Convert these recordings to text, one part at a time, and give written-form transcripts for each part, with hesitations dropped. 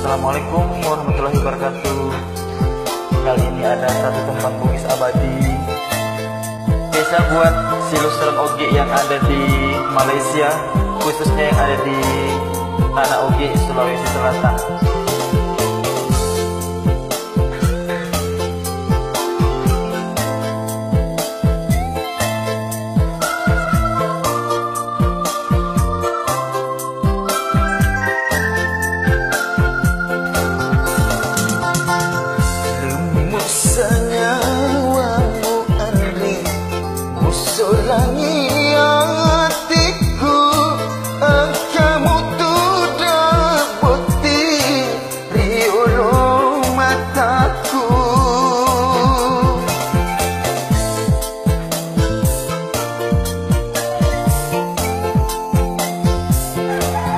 Assalamualaikum warahmatullahi wabarakatuh. Kali ini ada satu tempat bugis abadi desa buat siluseran oge yang ada di Malaysia, khususnya yang ada di tanah oge Sulawesi Selatan. Solangi hatiku, kamu sudah putih riuh mataku.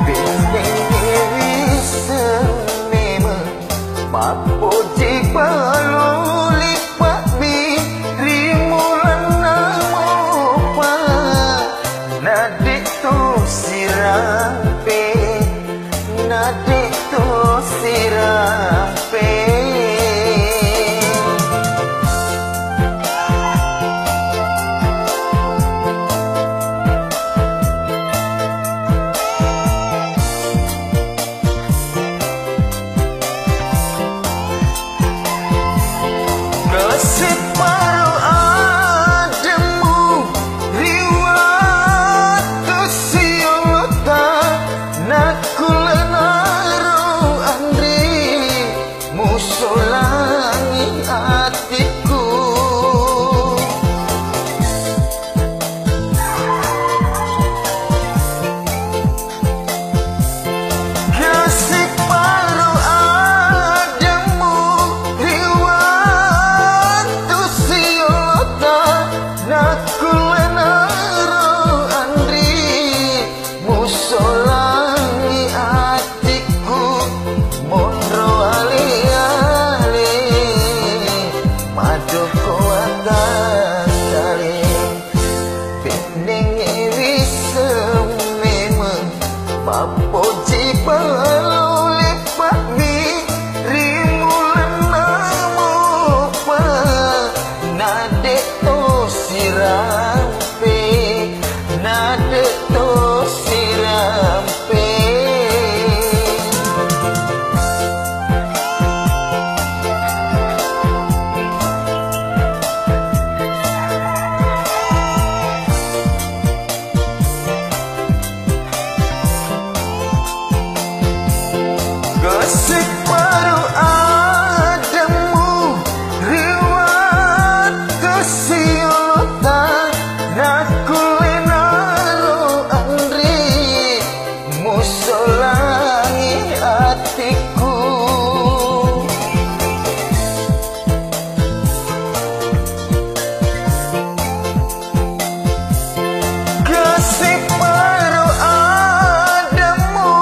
Binding diri semema mampu dibalu lipat sirampe, nade to sirampe. Kasih paruh adamu riwat kesiolota nakulenaro andri musolangi hatiku. Kasih paruh adamu riwat kesiolota nakulenaro andri musolangi hatiku. Mondro ali-ali madu kuatan kali binding iri semema papo jibalu lipat mi rimulan namu pa nade to sirampe, nade to sirampe. Kasih paruh adamu riwat kesiolota nakulenaro andri musolangi hatiku. Kasih paruh adamu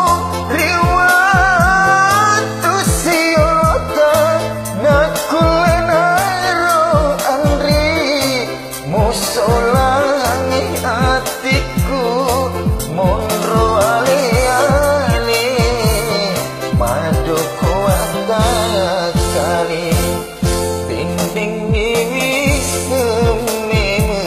riwat kesiolota nakulenaro andri musolangi hatiku. Mondro ali-ali madu kuatan kali binding iri semema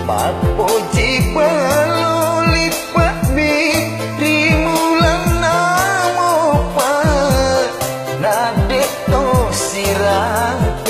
mampu jibalu lipat mi rimulan namu pa nade to sirampe.